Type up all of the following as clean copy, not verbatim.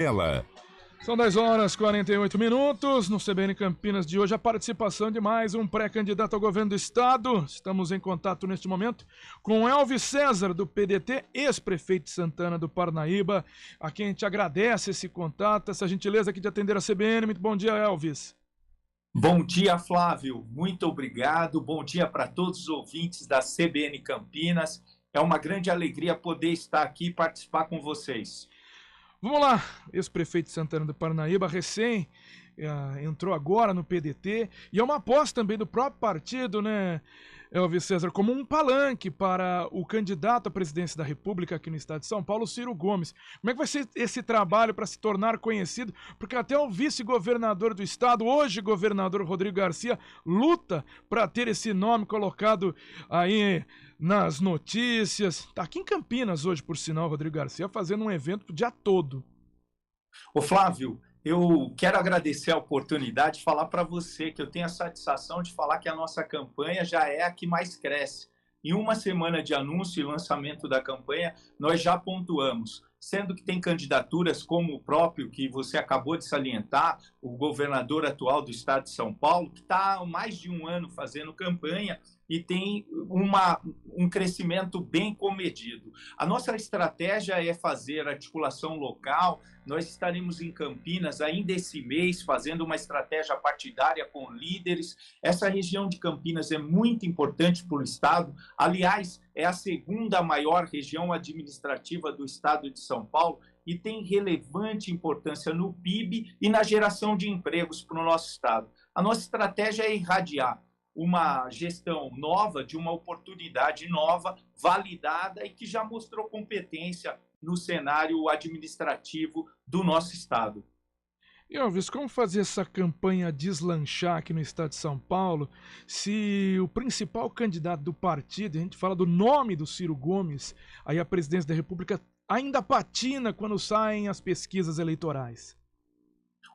Ela. São 10 horas e 48 minutos. No CBN Campinas de hoje, a participação de mais um pré-candidato ao governo do estado. Estamos em contato neste momento com Elvis César, do PDT, ex-prefeito de Santana do Parnaíba, a quem a gente agradece esse contato, essa gentileza aqui de atender a CBN. Muito bom dia, Elvis. Bom dia, Flávio. Muito obrigado. Bom dia para todos os ouvintes da CBN Campinas. É uma grande alegria poder estar aqui e participar com vocês. Vamos lá, ex-prefeito de Santana do Parnaíba, recém entrou agora no PDT, e é uma aposta também do próprio partido, né, Elvis César, como um palanque para o candidato à presidência da República aqui no estado de São Paulo, Ciro Gomes. Como é que vai ser esse trabalho para se tornar conhecido? Porque até o vice-governador do estado, hoje governador Rodrigo Garcia, luta para ter esse nome colocado aí nas notícias. Tá aqui em Campinas hoje, por sinal, Rodrigo Garcia fazendo um evento o dia todo. Ô Flávio, eu quero agradecer a oportunidade de falar para você que eu tenho a satisfação de falar que a nossa campanha já é a que mais cresce. Em uma semana de anúncio e lançamento da campanha, nós já pontuamos, sendo que tem candidaturas como o próprio que você acabou de salientar, o governador atual do estado de São Paulo, que está há mais de um ano fazendo campanha e tem um crescimento bem comedido. A nossa estratégia é fazer articulação local. Nós estaremos em Campinas ainda esse mês, fazendo uma estratégia partidária com líderes. Essa região de Campinas é muito importante para o estado. Aliás, é a segunda maior região administrativa do estado de São Paulo e tem relevante importância no PIB e na geração de empregos para o nosso estado. A nossa estratégia é irradiar uma gestão nova, de uma oportunidade nova, validada e que já mostrou competência no cenário administrativo do nosso estado. E, Elvis, como fazer essa campanha deslanchar aqui no estado de São Paulo se o principal candidato do partido, a gente fala do nome do Ciro Gomes, aí a presidência da República ainda patina quando saem as pesquisas eleitorais?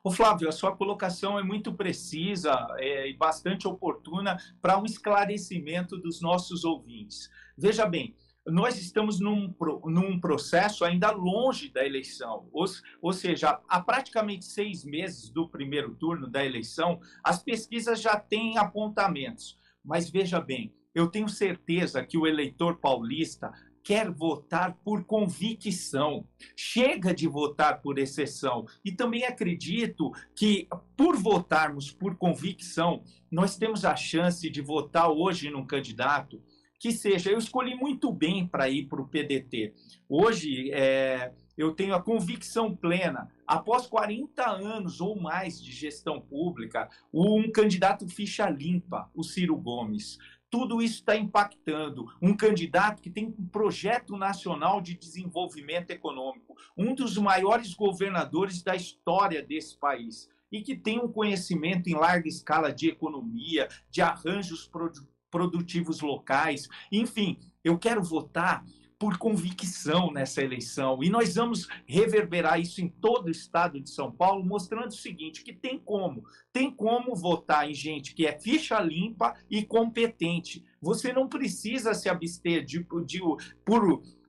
Ô Flávio, a sua colocação é muito precisa e bastante oportuna para um esclarecimento dos nossos ouvintes. Veja bem, nós estamos num processo ainda longe da eleição, ou seja, há praticamente 6 meses do primeiro turno da eleição, as pesquisas já têm apontamentos. Mas veja bem, eu tenho certeza que o eleitor paulista quer votar por convicção, chega de votar por exceção. E também acredito que, por votarmos por convicção, nós temos a chance de votar hoje num candidato que seja... Eu escolhi muito bem para ir para o PDT. Hoje, eu tenho a convicção plena, após 40 anos ou mais de gestão pública, um candidato ficha limpa, o Ciro Gomes. Tudo isso está impactando um candidato que tem um projeto nacional de desenvolvimento econômico, um dos maiores governadores da história desse país e que tem um conhecimento em larga escala de economia, de arranjos produtivos locais. Enfim, eu quero votar por convicção nessa eleição e nós vamos reverberar isso em todo o estado de São Paulo, mostrando o seguinte, que tem como votar em gente que é ficha limpa e competente. Você não precisa se abster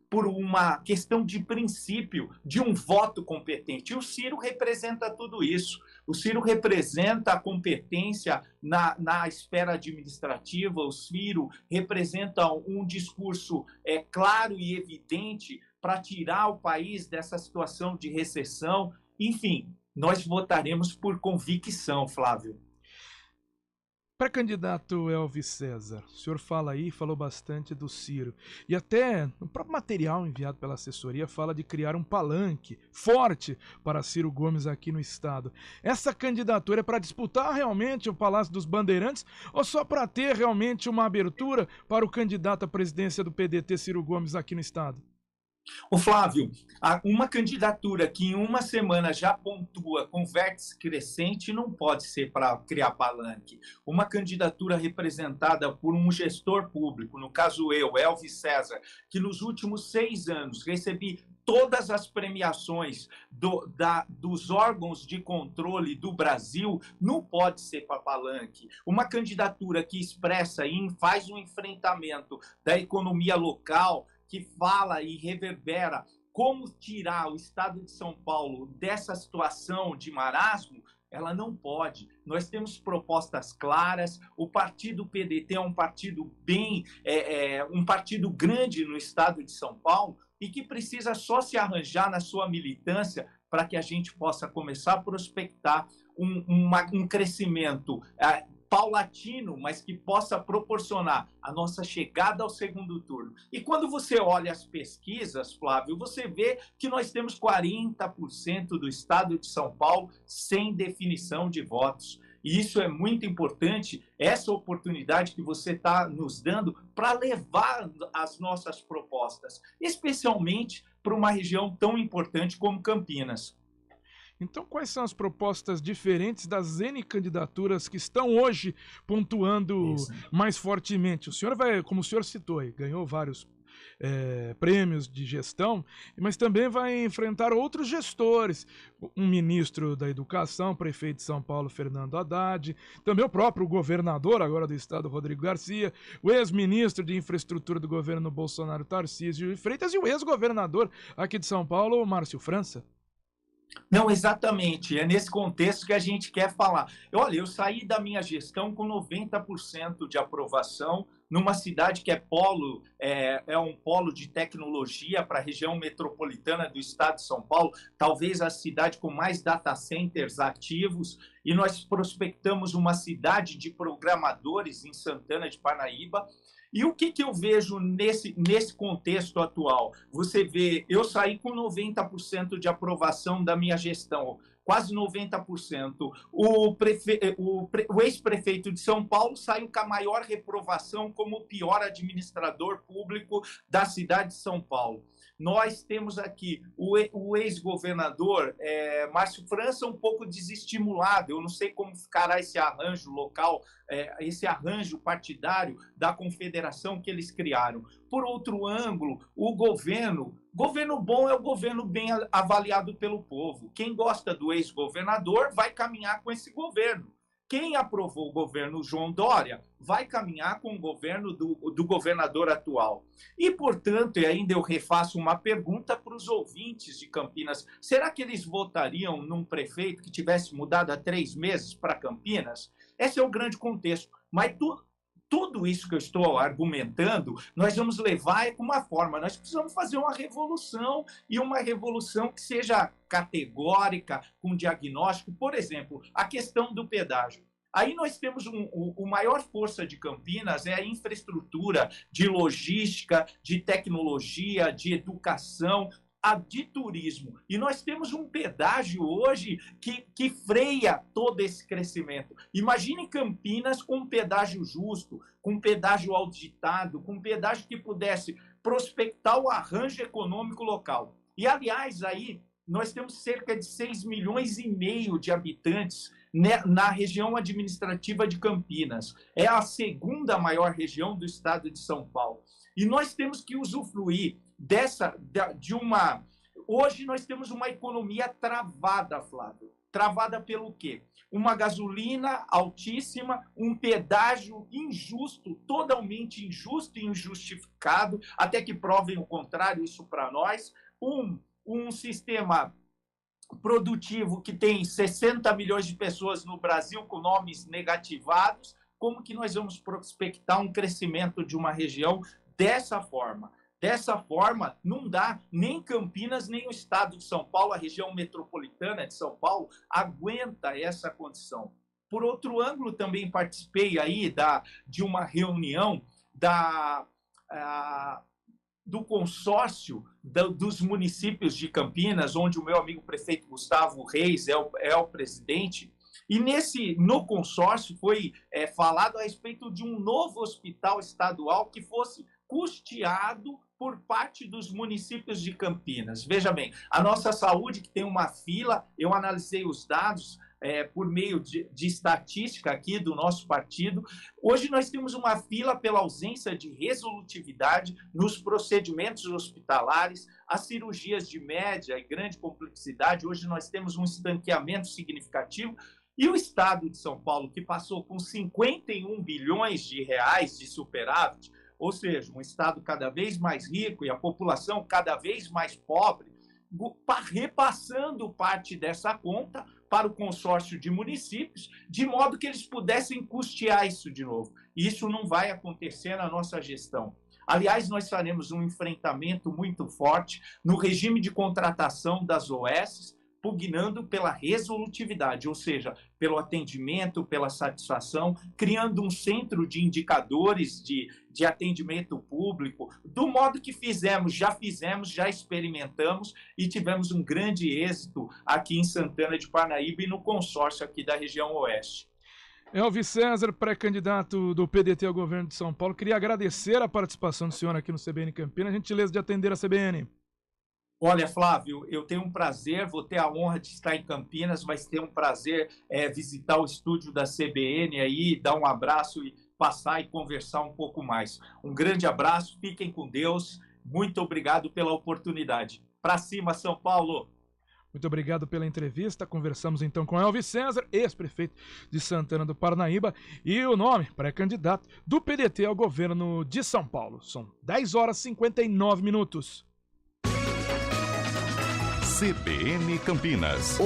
por uma questão de princípio, de um voto competente. E o Ciro representa tudo isso. O Ciro representa a competência na esfera administrativa, o Ciro representa um discurso claro e evidente para tirar o país dessa situação de recessão. Enfim, nós votaremos por convicção, Flávio. Pré-candidato Elvis César, o senhor falou bastante do Ciro, e até no próprio material enviado pela assessoria fala de criar um palanque forte para Ciro Gomes aqui no estado. Essa candidatura é para disputar realmente o Palácio dos Bandeirantes ou só para ter realmente uma abertura para o candidato à presidência do PDT, Ciro Gomes, aqui no estado? Ô Flávio, uma candidatura que em uma semana já pontua com vértice crescente não pode ser para criar palanque. Uma candidatura representada por um gestor público, no caso eu, Elvis César, que nos últimos 6 anos recebi todas as premiações dos órgãos de controle do Brasil, não pode ser para palanque. Uma candidatura que expressa e faz um enfrentamento da economia local, que fala e reverbera como tirar o estado de São Paulo dessa situação de marasmo, ela não pode. Nós temos propostas claras. O partido PDT é um partido um partido grande no estado de São Paulo e que precisa só se arranjar na sua militância para que a gente possa começar a prospectar um crescimento paulatino, mas que possa proporcionar a nossa chegada ao segundo turno. E quando você olha as pesquisas, Flávio, você vê que nós temos 40% do estado de São Paulo sem definição de votos. E isso é muito importante, essa oportunidade que você está nos dando para levar as nossas propostas, especialmente para uma região tão importante como Campinas. Então, quais são as propostas diferentes das N candidaturas que estão hoje pontuando mais fortemente? O senhor vai, como o senhor citou aí, ganhou vários prêmios de gestão, mas também vai enfrentar outros gestores, um ministro da Educação, prefeito de São Paulo, Fernando Haddad, também o próprio governador agora do estado, Rodrigo Garcia, o ex-ministro de Infraestrutura do governo Bolsonaro, Tarcísio de Freitas, e o ex-governador aqui de São Paulo, Márcio França. Não, exatamente. É nesse contexto que a gente quer falar. Olha, eu saí da minha gestão com 90% de aprovação numa cidade que é um polo de tecnologia para a região metropolitana do estado de São Paulo, talvez a cidade com mais data centers ativos, e nós prospectamos uma cidade de programadores em Santana de Parnaíba. E o que eu vejo nesse contexto atual? Você vê, eu saí com 90% de aprovação da minha gestão, quase 90%. O ex-prefeito de São Paulo saiu com a maior reprovação como o pior administrador público da cidade de São Paulo. Nós temos aqui o ex-governador Márcio França um pouco desestimulado. Eu não sei como ficará esse arranjo local, esse arranjo partidário da confederação que eles criaram. Por outro ângulo, o governo bom é o governo bem avaliado pelo povo. Quem gosta do ex-governador vai caminhar com esse governo. Quem aprovou o governo João Dória vai caminhar com o governo do governador atual. E, portanto, e ainda eu refaço uma pergunta para os ouvintes de Campinas: será que eles votariam num prefeito que tivesse mudado há 3 meses para Campinas? Esse é o grande contexto. Mas tudo isso que eu estou argumentando, nós vamos levar com uma forma. Nós precisamos fazer uma revolução, e uma revolução que seja categórica, com diagnóstico. Por exemplo, a questão do pedágio. Aí nós temos a maior força de Campinas é a infraestrutura de logística, de tecnologia, de educação, de turismo. E nós temos um pedágio hoje que freia todo esse crescimento. Imagine Campinas com um pedágio justo, com um pedágio auditado, com um pedágio que pudesse prospectar o arranjo econômico local. E, aliás, aí nós temos cerca de 6,5 milhões de habitantes na região administrativa de Campinas. É a segunda maior região do estado de São Paulo. E nós temos que usufruir Hoje nós temos uma economia travada, Flávio. Travada pelo quê? Uma gasolina altíssima, um pedágio injusto, totalmente injusto e injustificado, até que provem o contrário isso para nós, um sistema produtivo que tem 60 milhões de pessoas no Brasil com nomes negativados. Como que nós vamos prospectar um crescimento de uma região dessa forma? Dessa forma, não dá, nem Campinas, nem o estado de São Paulo, a região metropolitana de São Paulo, aguenta essa condição. Por outro ângulo, também participei aí de uma reunião do consórcio dos municípios de Campinas, onde o meu amigo prefeito Gustavo Reis é o presidente. E no consórcio foi falado a respeito de um novo hospital estadual que fosse custeado por parte dos municípios de Campinas. Veja bem, a nossa saúde, que tem uma fila, eu analisei os dados por meio de estatística aqui do nosso partido. Hoje nós temos uma fila pela ausência de resolutividade nos procedimentos hospitalares, as cirurgias de média e grande complexidade. Hoje nós temos um estanqueamento significativo. E o estado de São Paulo, que passou com 51 bilhões de reais de superávit, ou seja, um estado cada vez mais rico e a população cada vez mais pobre, repassando parte dessa conta para o consórcio de municípios, de modo que eles pudessem custear isso de novo. E isso não vai acontecer na nossa gestão. Aliás, nós faremos um enfrentamento muito forte no regime de contratação das OS, pugnando pela resolutividade, ou seja, pelo atendimento, pela satisfação, criando um centro de indicadores de atendimento público, do modo que já experimentamos e tivemos um grande êxito aqui em Santana de Parnaíba e no consórcio aqui da região oeste. Elvis César, pré-candidato do PDT ao governo de São Paulo, queria agradecer a participação do senhor aqui no CBN Campinas, a gentileza de atender a CBN. Olha, Flávio, eu tenho um prazer, vou ter a honra de estar em Campinas, vai ter um prazer visitar o estúdio da CBN aí, dar um abraço e passar e conversar um pouco mais. Um grande abraço, fiquem com Deus, muito obrigado pela oportunidade. Pra cima, São Paulo! Muito obrigado pela entrevista. Conversamos então com Elvis César, ex-prefeito de Santana do Parnaíba, e o nome, pré-candidato do PDT ao governo de São Paulo. São 10h59. CBN Campinas.